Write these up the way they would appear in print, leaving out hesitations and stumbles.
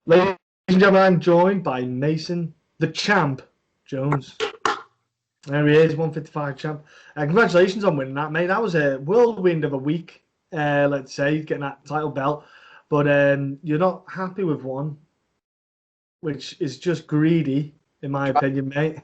Ladies and gentlemen, I'm joined by Mason, the champ, Jones. There he is, 155 champ. Congratulations on winning that, mate. That was a whirlwind of a week, let's say, getting that title belt. But you're not happy with one, which is just greedy, in my opinion, mate.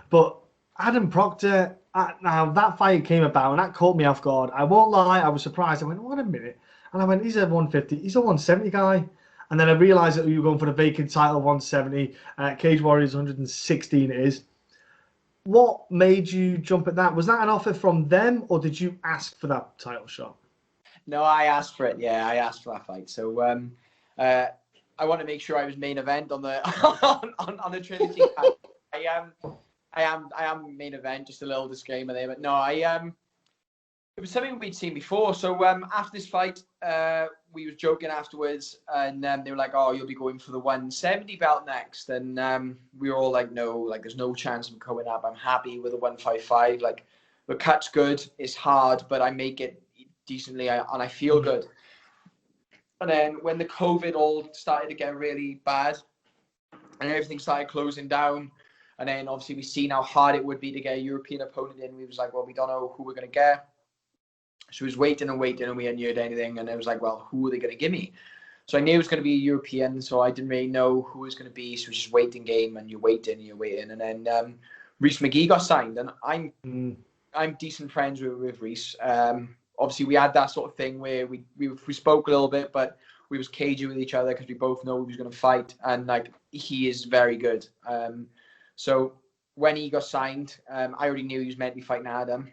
But Adam Proctor, now that fight came about and that caught me off guard. I won't lie, I was surprised. I went, what a minute. And I went, he's a 150, he's a 170 guy. And then I realised that you were going for the vacant title 170. Cage Warriors 116 it is. What made you jump at that? Was that an offer from them or did you ask for that title shot? No, I asked for it. Yeah, I asked for that fight. So I want to make sure I was main event on the on the Trinity. I am main event. Just a little disclaimer there, but no, it was something we'd seen before. So after this fight, we was joking afterwards, and they were like, "Oh, you'll be going for the 170 belt next." And we were all like, "No, like there's no chance of going up. I'm happy with the 155. Like the cut's good. It's hard, but I make it decently, and I feel good." And then when the COVID all started to get really bad, and everything started closing down. And then obviously we seen how hard it would be to get a European opponent in. We was like, well, we don't know who we're going to get. So we was waiting and waiting and we hadn't heard anything. And it was like, well, who are they going to give me? So I knew it was going to be a European. So I didn't really know who it was going to be. So it was just waiting game and you're waiting. And then Reese McGee got signed. And I'm decent friends with Reese. Obviously we had that sort of thing where we spoke a little bit, but we was cagey with each other because we both know we was going to fight. And like, he is very good. So when he got signed, I already knew he was meant to be fighting Adam.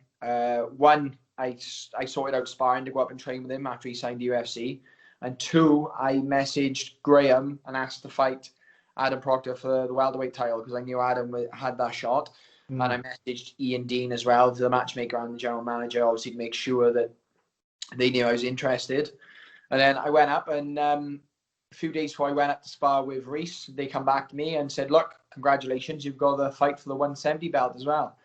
One, I sorted out sparring to go up and train with him after he signed the UFC. And two, I messaged Graham and asked to fight Adam Proctor for the welterweight title because I knew Adam had that shot. And I messaged Ian Dean as well, the matchmaker and the general manager, obviously to make sure that they knew I was interested. And then I went up and a few days before I went up to spar with Reese, they come back to me and said, look, congratulations, you've got the fight for the 170 belt as well.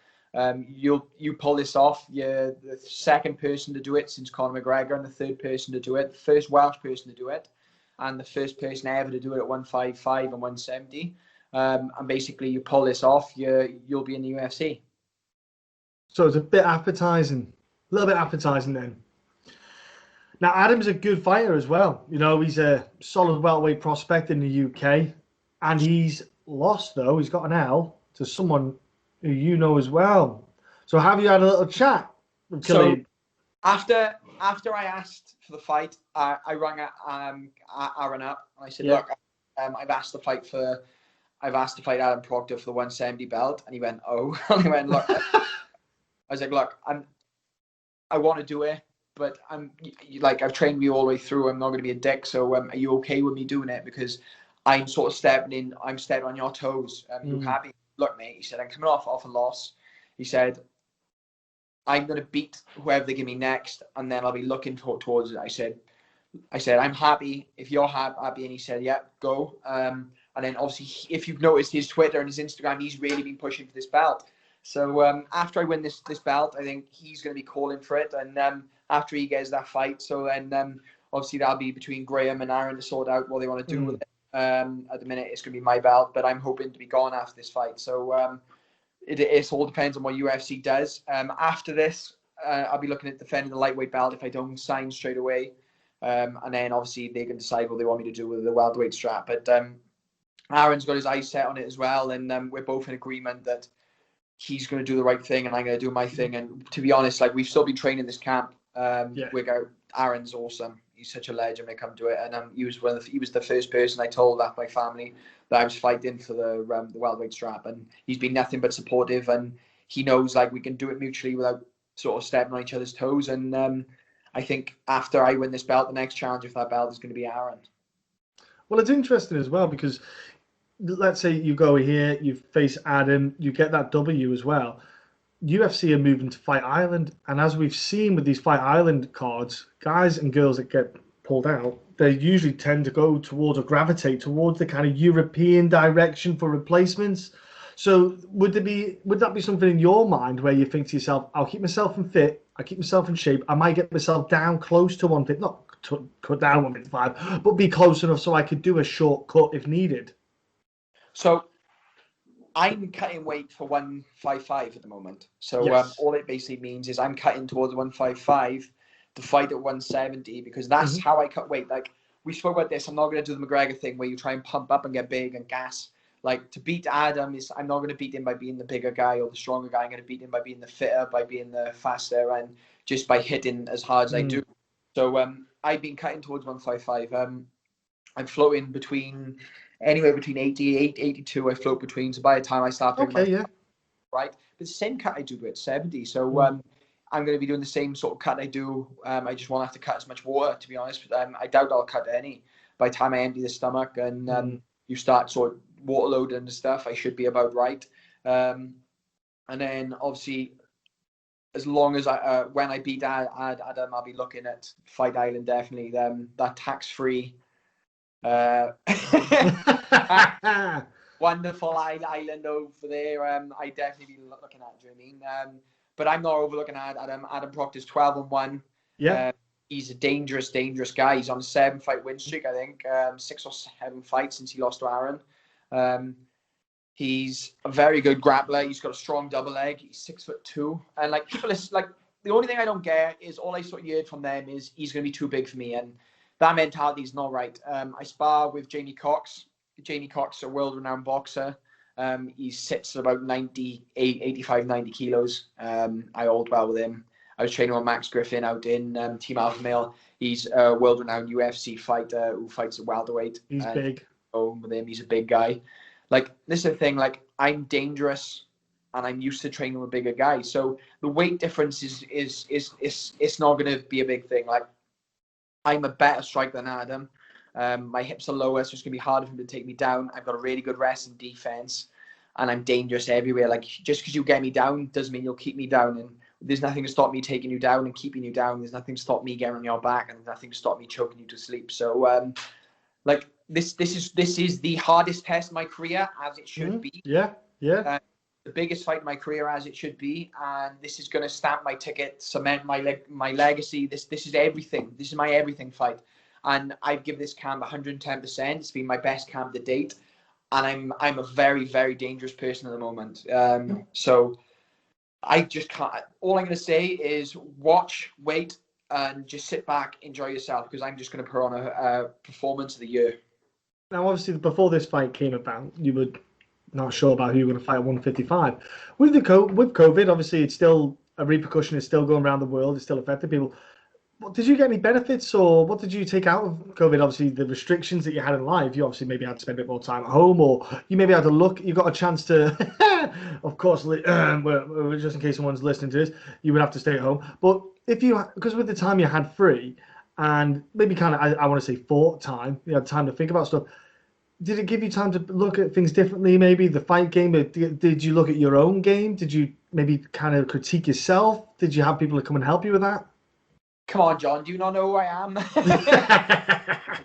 You pull this off. You're the second person to do it since Conor McGregor and the third person to do it, the first Welsh person to do it, and the first person ever to do it at 155 and 170. And basically you pull this off, you'll be in the UFC. So it's a bit appetizing, a little bit appetizing then. Now, Adam's a good fighter as well. You know, he's a solid welterweight prospect in the UK. And he's lost, though. He's got an L to someone who you know as well. So have you had a little chat with Khalid? So after I asked for the fight, I rang Aaron up. And I said, look, I've asked to fight Adam Proctor for the 170 belt. And he went, oh. And he went, look. I was like, look, I want to do it. But I've trained you all the way through. I'm not going to be a dick. So are you okay with me doing it? Because I'm sort of stepping on your toes. You happy? Look, mate, he said, I'm coming off a loss. He said, I'm going to beat whoever they give me next. And then I'll be looking towards it. I said, I'm happy if you're happy. And he said, yeah, go. And then obviously, if you've noticed his Twitter and his Instagram, he's really been pushing for this belt. So after I win this belt, I think he's going to be calling for it. And after he gets that fight, so then obviously that'll be between Graham and Aaron to sort out what they want to do with it. At the minute, it's going to be my belt, but I'm hoping to be gone after this fight. So it all depends on what UFC does. After this, I'll be looking at defending the lightweight belt if I don't sign straight away. And then obviously they can decide what they want me to do with the welterweight strap. But Aaron's got his eyes set on it as well, and we're both in agreement that he's going to do the right thing and I'm going to do my thing. And to be honest, like we've still been training this camp. Aaron's awesome. He's such a legend when it comes to it. And he was the first person I told that my family that I was fighting for the welterweight strap. And he's been nothing but supportive. And he knows like we can do it mutually without sort of stepping on each other's toes. And I think after I win this belt, the next challenge for that belt is going to be Aaron. Well, it's interesting as well because let's say you go here, you face Adam, you get that W as well. UFC are moving to Fight Island, and as we've seen with these Fight Island cards, guys and girls that get pulled out, they usually tend to go towards or gravitate towards the kind of European direction for replacements. So would that be something in your mind where you think to yourself, I'll keep myself in fit, I'll keep myself in shape, I might get myself down close to 150, not cut down 155, but be close enough so I could do a short cut if needed. So I'm cutting weight for 155 at the moment. So Yes. all it basically means is I'm cutting towards 155 to fight at 170 because that's how I cut weight. Like we spoke about this, I'm not going to do the McGregor thing where you try and pump up and get big and gas. Like to beat Adam is, I'm not going to beat him by being the bigger guy or the stronger guy. I'm going to beat him by being the fitter, by being the faster, and just by hitting as hard as I do. So I've been cutting towards 155. I'm floating between anywhere between 88, 82. I float between. So by the time I start picking right, but the same cut I do at 70. So I'm going to be doing the same sort of cut I do. I just won't have to cut as much water, to be honest. But I doubt I'll cut any. By the time I empty the stomach and you start sort of water loading and stuff, I should be about right. And then obviously, as long as when I beat Adam, I'll be looking at Fight Island definitely. That tax-free. Wonderful island over there. I definitely be looking at. Do you know what I mean? But I'm not overlooking at Adam. Adam Proctor's 12-1. Yeah. He's a dangerous guy. He's on a 7-fight win streak, I think. 6 or 7 fights since he lost to Aaron. He's a very good grappler. He's got a strong double leg. He's 6'2", and like people is like the only thing I don't get is all I sort of heard from them is he's going to be too big for me, and that mentality is not right. I spar with Jamie Cox. Jamie Cox, a world-renowned boxer. He sits at about 85, 90 kilos. I old well with him. I was training with Max Griffin out in Team Alpha Male. He's a world-renowned UFC fighter who fights at welterweight. He's big. With him, he's a big guy. Like this is the thing. Like I'm dangerous, and I'm used to training with bigger guys. So the weight difference is not going to be a big thing. Like I'm a better striker than Adam. My hips are lower, so it's going to be harder for him to take me down. I've got a really good rest and defense, and I'm dangerous everywhere. Like just because you get me down doesn't mean you'll keep me down. And there's nothing to stop me taking you down and keeping you down. There's nothing to stop me getting on your back, and there's nothing to stop me choking you to sleep. So like this is the hardest test of my career, as it should be. Yeah. The biggest fight in my career, as it should be, and this is going to stamp my ticket, cement my legacy. This is everything. This is my everything fight, and I've given this camp 110%. It's been my best camp to date, and I'm a very, very dangerous person at the moment. So I just can't. All I'm going to say is watch, wait, and just sit back, enjoy yourself, because I'm just going to put on a performance of the year. Now, obviously, before this fight came about, you were not sure about who you were going to fight at 155. With COVID, obviously, it's still a repercussion. It's still going around the world. It's still affecting people. Did you get any benefits, or what did you take out of COVID? Obviously, the restrictions that you had in life. You obviously maybe had to spend a bit more time at home, or you maybe had to look. You got a chance to, of course, just in case someone's listening to this, you would have to stay at home. But because with the time you had free, and maybe kind of, I want to say thought time, you had time to think about stuff. Did it give you time to look at things differently? Maybe the fight game. Did you look at your own game? Did you maybe kind of critique yourself? Did you have people to come and help you with that? Come on, John. Do you not know who I am?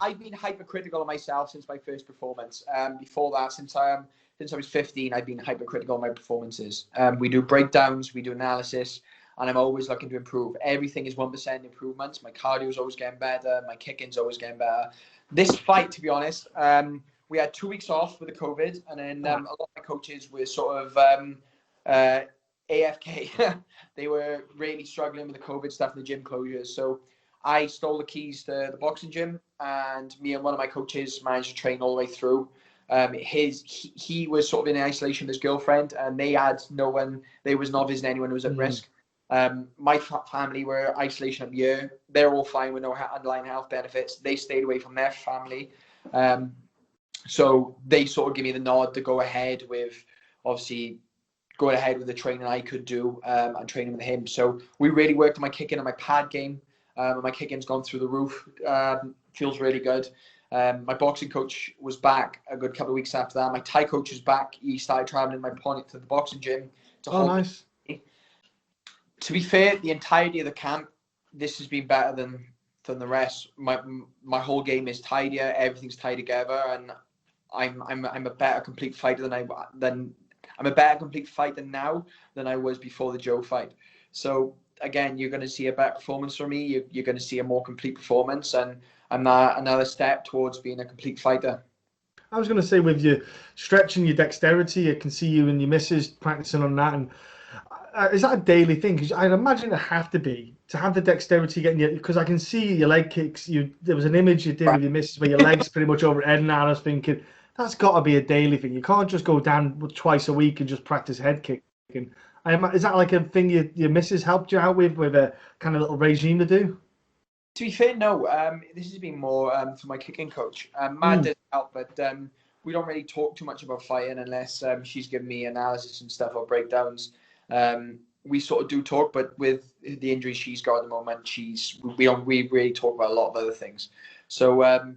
I've been hypercritical of myself since my first performance. Before that, since I was 15, I've been hypercritical of my performances. We do breakdowns, we do analysis, and I'm always looking to improve. Everything is 1% improvements. My cardio is always getting better. My kicking's always getting better. This fight, to be honest, we had 2 weeks off with the COVID, and then a lot of my coaches were sort of AFK. They were really struggling with the COVID stuff and the gym closures. So I stole the keys to the boxing gym, and me and one of my coaches managed to train all the way through. He was sort of in isolation with his girlfriend, and they had no one. They was not visiting anyone who was at risk. My family were isolation up here. They're all fine with no underlying health benefits. They stayed away from their family. So they sort of give me the nod to go ahead with, obviously, going ahead with the training I could do and training with him. So we really worked on my kicking and my pad game. My kicking's gone through the roof. Feels really good. My boxing coach was back a good couple of weeks after that. My Thai coach is back. He started traveling my opponent to the boxing gym. Nice. To be fair, the entirety of the camp, this has been better than the rest. My whole game is tidier. Everything's tied together, and I'm a better complete fighter I'm a better complete fighter now than I was before the Joe fight. So again, you're going to see a better performance from me. You're going to see a more complete performance, and another step towards being a complete fighter. I was going to say, with your stretching, your dexterity, I can see you and your missus practicing on that. And is that a daily thing? Because I'd imagine it have to have the dexterity getting you. Because I can see your leg kicks. There was an image you did with your missus where your legs pretty much over head, and I was thinking that's got to be a daily thing. You can't just go down twice a week and just practice head kicking. Is that like a thing your missus helped you out with a kind of little regime to do? To be fair, no. This has been more for my kicking coach. Matt does help, but we don't really talk too much about fighting unless she's giving me analysis and stuff or breakdowns. We sort of do talk, but with the injuries she's got at the moment, we really talk about a lot of other things. So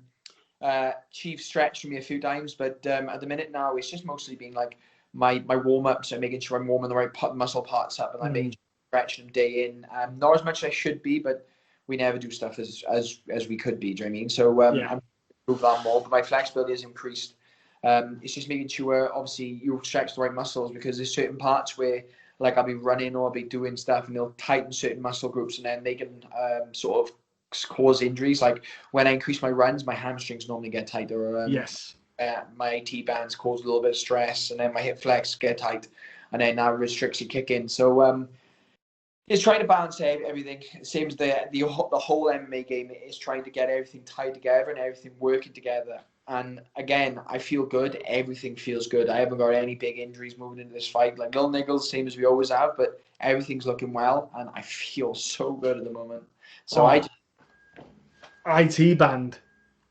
she's stretched me a few times, but at the minute now, it's just mostly been like my warm-ups and making sure I'm warming the right muscle parts up, and I'm making sure I'm stretching them day in. Not as much as I should be, but we never do stuff as we could be. Do you know what I mean? So I'm improve that more, but my flexibility has increased. It's just making sure, obviously, you stretch the right muscles, because there's certain parts where, like, I'll be running or I'll be doing stuff and they'll tighten certain muscle groups, and then they can sort of cause injuries. Like when I increase my runs, my hamstrings normally get tighter. Yes. My AT bands cause a little bit of stress, and then my hip flex get tight, and then that restricts your kick in. So it's trying to balance everything. It seems the whole MMA game is trying to get everything tied together and everything working together. And again, I feel good. Everything feels good. I haven't got any big injuries moving into this fight. Like little niggles, same as we always have, but everything's looking well, and I feel so good at the moment. So IT band.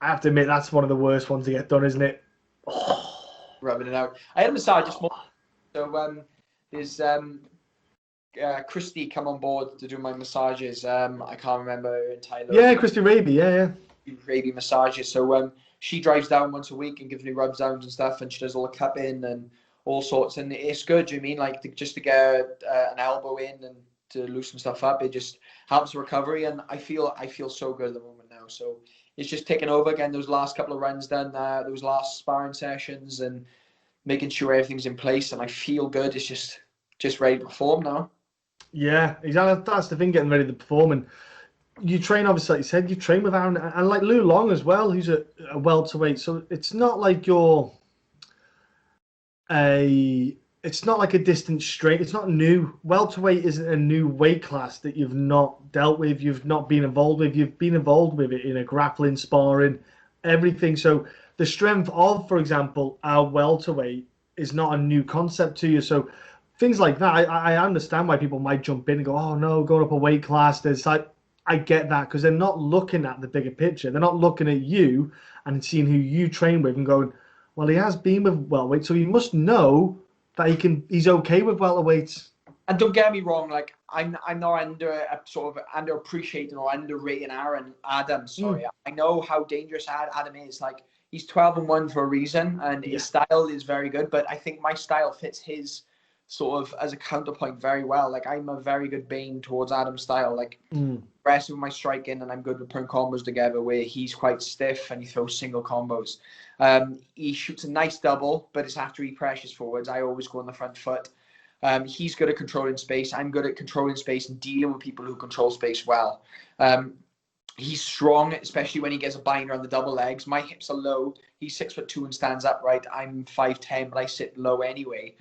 I have to admit, that's one of the worst ones to get done, isn't it? Rubbing it out. I had a massage this morning. So there's Christy come on board to do my massages. I can't remember her entirely. Yeah, Christy Raby. Yeah. Raby massages. So she drives down once a week and gives me rub downs and stuff, and she does all the cupping and all sorts. And it's good. Do you mean like just to get an elbow in and to loosen stuff up? It just helps the recovery, and I feel so good at the moment now. So it's just taking over again. Those last couple of runs done, those last sparring sessions, and making sure everything's in place, and I feel good. It's just ready to perform now. Yeah, exactly. That's the thing, getting ready to perform. And you train, obviously, like you said, you train with Aaron, and like Lou Long as well, who's a welterweight. So it's not like it's not like a distant straight. It's not new. Welterweight isn't a new weight class that you've not dealt with, you've not been involved with. You've been involved with it in a grappling, sparring, everything. So the strength of, for example, our welterweight is not a new concept to you. So things like that, I understand why people might jump in and go, oh no, going up a weight class. There's like, I get that, because they're not looking at the bigger picture. They're not looking at you and seeing who you train with and going, well, he has been with welterweight, so you must know that he's okay with welterweights. And don't get me wrong, like I'm not underappreciating or underrating Adam. Sorry, I know how dangerous Adam is. Like he's 12-1 for a reason, and his style is very good. But I think my style fits his sort of as a counterpoint very well. Like I'm a very good bane towards Adam's style. Like aggressive with my striking, and I'm good with putting combos together. Where he's quite stiff and he throws single combos. He shoots a nice double, but it's after he pressures forwards. I always go on the front foot. He's good at controlling space. I'm good at controlling space and dealing with people who control space well. He's strong, especially when he gets a binder on the double legs. My hips are low. He's 6'2" and stands upright. I'm 5'10", but I sit low anyway.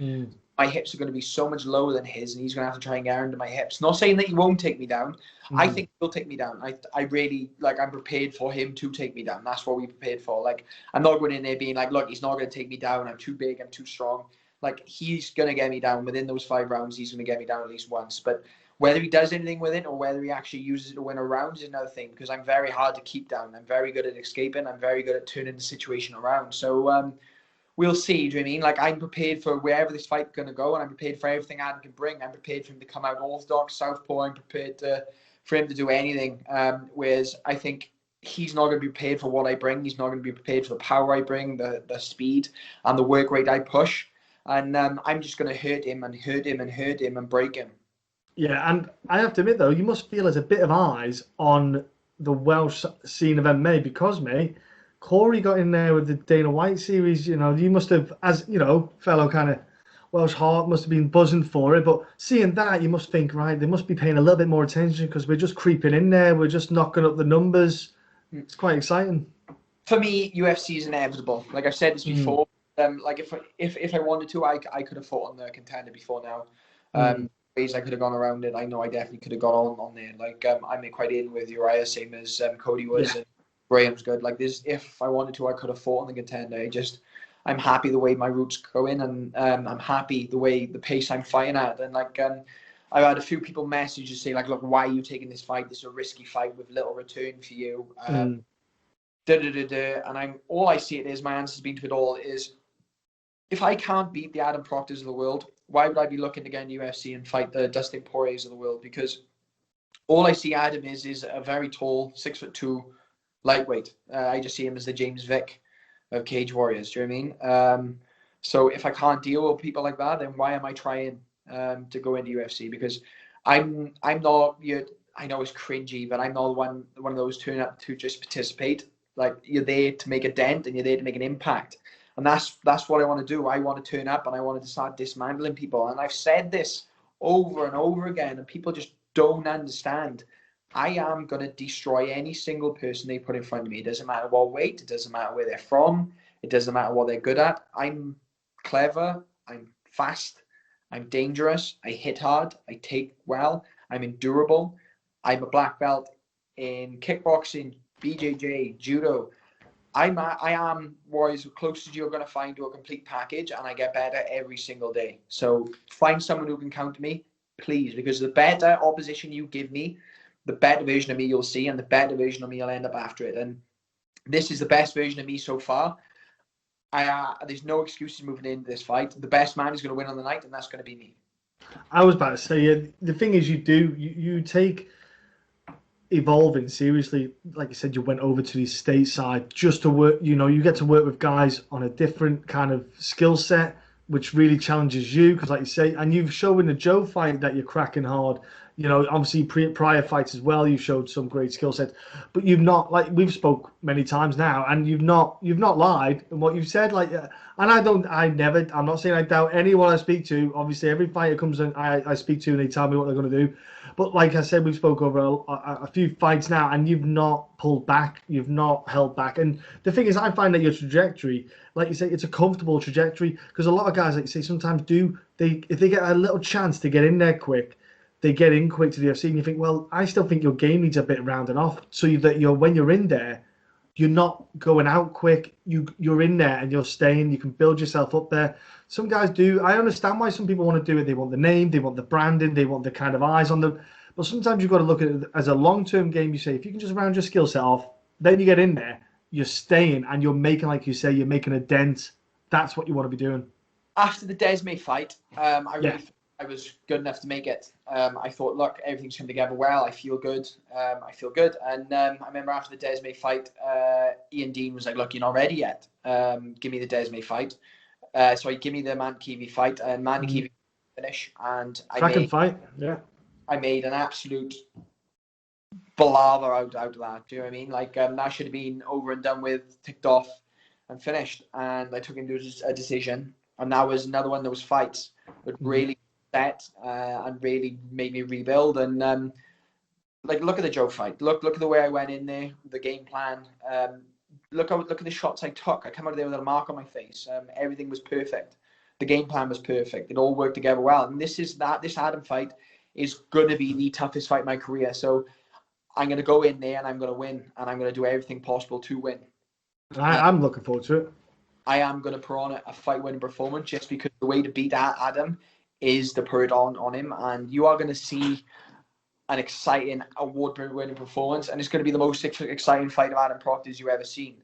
My hips are going to be so much lower than his, and he's going to have to try and get under my hips. Not saying that he won't take me down. I think he'll take me down. I really, like, I'm prepared for him to take me down. That's what we prepared for. Like, I'm not going in there being like, look, he's not going to take me down. I'm too big. I'm too strong. Like, he's going to get me down. Within those 5 rounds, he's going to get me down at least once. But whether he does anything with it or whether he actually uses it to win a round is another thing, because I'm very hard to keep down. I'm very good at escaping. I'm very good at turning the situation around. So we'll see. Do you know what I mean? Like, I'm prepared for wherever this fight's going to go, and I'm prepared for everything Adam can bring. I'm prepared for him to come out orthodox, southpaw. I'm prepared for him to do anything. Whereas I think he's not going to be prepared for what I bring. He's not going to be prepared for the power I bring, the speed, and the work rate I push. And I'm just going to hurt him and hurt him and hurt him and break him. Yeah, and I have to admit, though, you must feel there's a bit of eyes on the Welsh scene of MMA because, mate, Corey got in there with the Dana White series. You know, you must have, as, you know, fellow kind of Welsh Hart must have been buzzing for it. But seeing that, you must think, right, they must be paying a little bit more attention because we're just creeping in there. We're just knocking up the numbers. It's quite exciting. For me, UFC is inevitable. Like I've said this before. Like if I wanted to, I could have fought on the Contender before now. Ways I could have gone around it. I know I definitely could have got on there. Like I'm quite in with Uriah, same as Cody was, and Graham's good. Like this, if I wanted to, I could have fought on the Contender. I'm happy the way my route's going, and I'm happy the way the pace I'm fighting at. And like I've had a few people message to say like, look, why are you taking this fight? This is a risky fight with little return for you. And all I see it is, my answer's been to it all is, if I can't beat the Adam Proctors of the world, why would I be looking to get in UFC and fight the Dustin Poiriers of the world? Because all I see Adam is a very tall, 6'2" lightweight. I just see him as the James Vick of Cage Warriors. Do you know what I mean? So if I can't deal with people like that, then why am I trying to go into UFC? Because I'm not. I know it's cringy, but I'm not one of those turn up to just participate. Like, you're there to make a dent and you're there to make an impact. And that's what I want to do. I want to turn up and I want to start dismantling people. And I've said this over and over again, and people just don't understand. I am going to destroy any single person they put in front of me. It doesn't matter what weight. It doesn't matter where they're from. It doesn't matter what they're good at. I'm clever. I'm fast. I'm dangerous. I hit hard. I take well. I'm endurable. I'm a black belt in kickboxing, BJJ, judo. I am as close as you're going to find to a complete package, and I get better every single day. So find someone who can counter me, please, because the better opposition you give me, the better version of me you'll see, and the better version of me you'll end up after it. And this is the best version of me so far. There's no excuses moving into this fight. The best man is going to win on the night, and that's going to be me. I was about to say, the thing is, you take evolving seriously. Like you said, you went over to the stateside just to work. You get to work with guys on a different kind of skill set, which really challenges you. Because, like you say, and you've shown in the Joe fight that you're cracking hard. Obviously prior fights as well, you showed some great skill sets, but you've not, like we've spoke many times now, and you've not lied in what you've said. Like, and I'm not saying I doubt anyone I speak to. Obviously, every fighter comes in, I speak to, and they tell me what they're going to do. But like I said, we've spoke over a few fights now, and you've not pulled back, you've not held back. And the thing is, I find that your trajectory, like you say, it's a comfortable trajectory, because a lot of guys, like you say, sometimes if they get a little chance to get in there quick, they get in quick to the UFC, and you think, well, I still think your game needs a bit rounding off, so that when you're in there, you're not going out quick. You're in there and you're staying. You can build yourself up there. Some guys do. I understand why some people want to do it. They want the name, they want the branding, they want the kind of eyes on them. But sometimes you've got to look at it as a long-term game. You say, if you can just round your skill set off, then you get in there, you're staying, and you're making, like you say, you're making a dent. That's what you want to be doing. After the Desme fight, I was good enough to make it. I thought, look, everything's come together well. I feel good. And I remember after the Desme fight, Ian Dean was like, look, you're not ready yet. Give me the Desme fight. Give me the Mankivi fight. And Mankivi finish. And I made an absolute palaver out of that. Do you know what I mean? Like, that should have been over and done with, ticked off and finished. And I took him to a decision. And that was another one of those fights that really set and really made me rebuild. And look at the Joe fight. Look at the way I went in there, the game plan. Look at the shots I took. I come out of there with a mark on my face. Everything was perfect. The game plan was perfect. It all worked together well. And this Adam fight is going to be the toughest fight in my career. So I'm going to go in there and I'm going to win. And I'm going to do everything possible to win. I'm looking forward to it. I am going to put on a fight-winning performance, just because the way to beat Adam is to put it on him. And you are going to see an exciting award-winning performance. And it's going to be the most exciting fight of Adam Proctor's you've ever seen.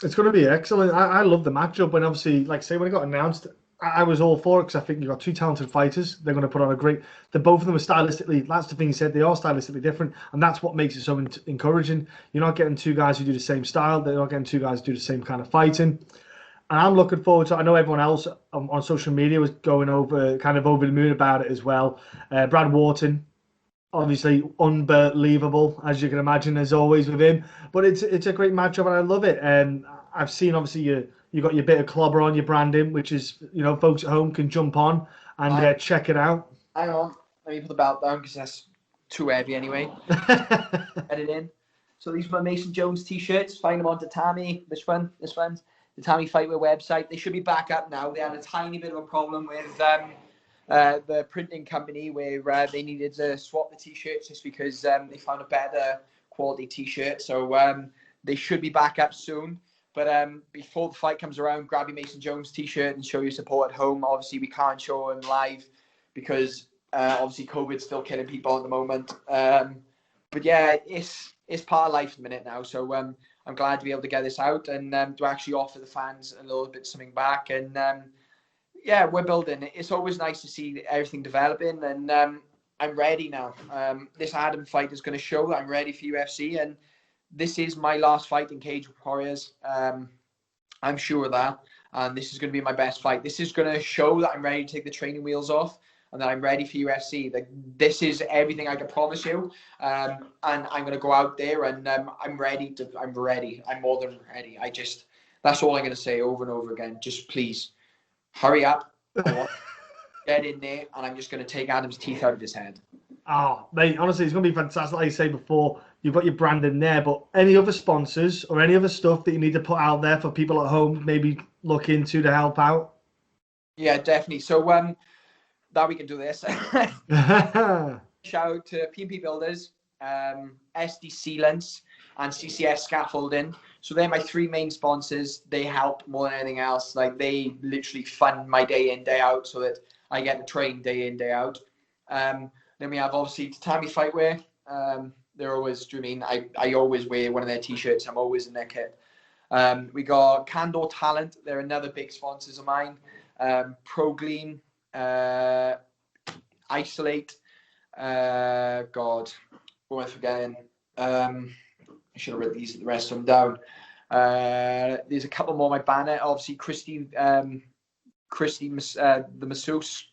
It's going to be excellent. I love the matchup. And obviously, like I say, when it got announced, I was all for it, because I think you've got two talented fighters. They're going to put on both of them are stylistically, that's the thing you said, they are stylistically different, and that's what makes it so encouraging. You're not getting two guys who do the same style. They're not getting two guys who do the same kind of fighting. And I'm looking forward to it. I know everyone else on social media was going over the moon about it as well. Brad Wharton, obviously unbelievable, as you can imagine, as always with him. But it's a great matchup, and I love it. I've seen obviously you got your bit of clobber on your branding, which is, folks at home can jump on and check it out. Hang on, let me put the belt down because that's too heavy anyway. Get it in. So these are my Mason Jones t-shirts. Find them on Tatami. This one's the Tatami Fightwear website. They should be back up now. They had a tiny bit of a problem with the printing company where they needed to swap the t-shirts just because they found a better quality t-shirt. So they should be back up soon. But before the fight comes around, grab your Mason Jones t-shirt and show your support at home. Obviously, we can't show them live because obviously COVID's still killing people at the moment. But yeah, it's part of life at the minute now. So I'm glad to be able to get this out and to actually offer the fans a little bit something back. And yeah, we're building. It's always nice to see everything developing, and I'm ready now. This Adam fight is going to show that I'm ready for UFC, and this is my last fight in Cage Warriors. I'm sure of that, and this is going to be my best fight. This is going to show that I'm ready to take the training wheels off and that I'm ready for UFC. This is everything I can promise you, and I'm going to go out there and I'm ready. I'm ready. I'm more than ready. That's all I'm going to say over and over again. Just please. Hurry up. I want to get in there, and I'm just going to take Adam's teeth out of his head. Oh, mate, honestly, it's going to be fantastic. Like you say before, you've got your brand in there, but any other sponsors or any other stuff that you need to put out there for people at home, maybe look into to help out? Yeah, definitely. So that we can do this. Shout out to P&P Builders, SD Sealants, and CCS Scaffolding. So they're my three main sponsors. They help more than anything else. Like, they literally fund my day in, day out so that I get to train day in, day out. Then we have obviously Tatami Fightwear. They're always, I always wear one of their t-shirts. I'm always in their kit. We got Candor Talent. They're another big sponsors of mine. ProGlean, Isolate. God, what am I forgetting? I should have written the rest of them down. There's a couple more on my banner. Obviously, Christy, the masseuse.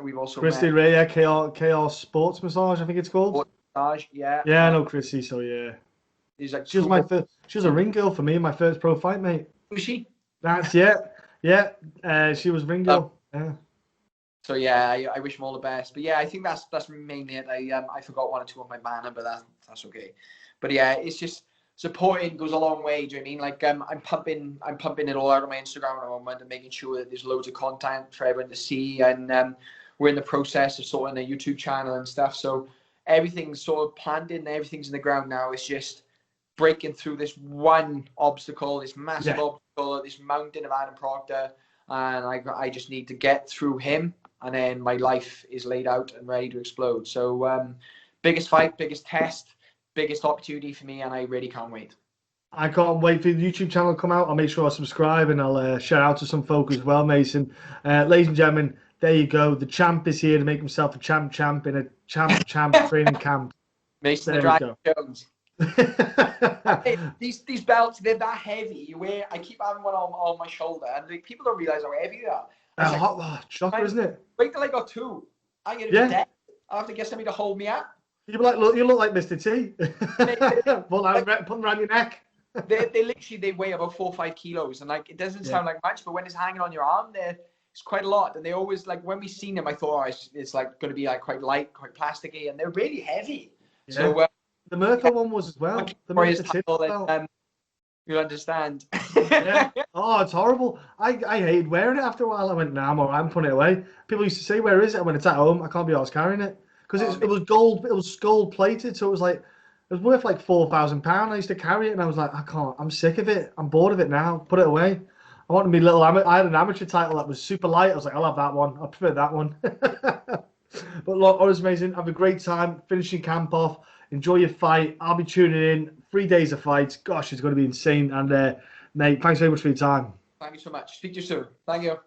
We've also Christy met. Ray, yeah, KR Sports Massage, I think it's called. Sports Massage, yeah. Yeah, I know Christy, so yeah. Like she was a ring girl for me in my first pro fight, mate. Was she? That's yeah. She was ring girl. Yeah. So yeah, I wish them all the best. But yeah, I think that's mainly it. I forgot one or two on my banner, but that's okay. But yeah, it's just supporting goes a long way. Do you know what I mean? Like I'm pumping it all out on my Instagram at the moment and making sure that there's loads of content for everyone to see. And we're in the process of sorting a YouTube channel and stuff. So everything's sort of planned in, everything's in the ground now. It's just breaking through this one obstacle, this massive obstacle, this mountain of Adam Proctor, and I just need to get through him, and then my life is laid out and ready to explode. So biggest fight, biggest test, biggest opportunity for me, and I really can't wait. I can't wait for the YouTube channel to come out. I'll make sure I subscribe, and I'll shout out to some folk as well, Mason. Ladies and gentlemen, there you go. The champ is here to make himself a champ in a champ training camp. Mason the Dragon Jones. Hey, these belts, they're that heavy. I keep having one on my shoulder, and people don't realize how heavy they are. Shocker, isn't it? Wait till I got two. I'm gonna be dead. I'll have to get somebody to hold me up. You look like Mr. T. Put them around your neck. They literally weigh about 4 or 5 kilos, and like it doesn't sound like much, but when it's hanging on your arm, it's quite a lot. And they always, like, when we seen them, I thought it's like going to be like quite light, quite plasticky, and they're really heavy. Yeah. So the Merkel one was as well. You'll understand. Yeah. Oh, it's horrible. I hated wearing it after a while. I went, nah, I'm all right, I'm putting it away. People used to say, where is it? When it's at home, I can't be always carrying it. Because it was gold. It was gold plated, so it was worth like £4,000. I used to carry it, and I was like, I can't. I'm sick of it. I'm bored of it now. Put it away. I wanted me little. I had an amateur title that was super light. I was like, I'll have that one. I prefer that one. But look, honestly, amazing. Have a great time finishing camp off. Enjoy your fight. I'll be tuning in. 3 days of fights. Gosh, it's going to be insane. And mate, thanks very much for your time. Thank you so much. Speak to you soon. Thank you.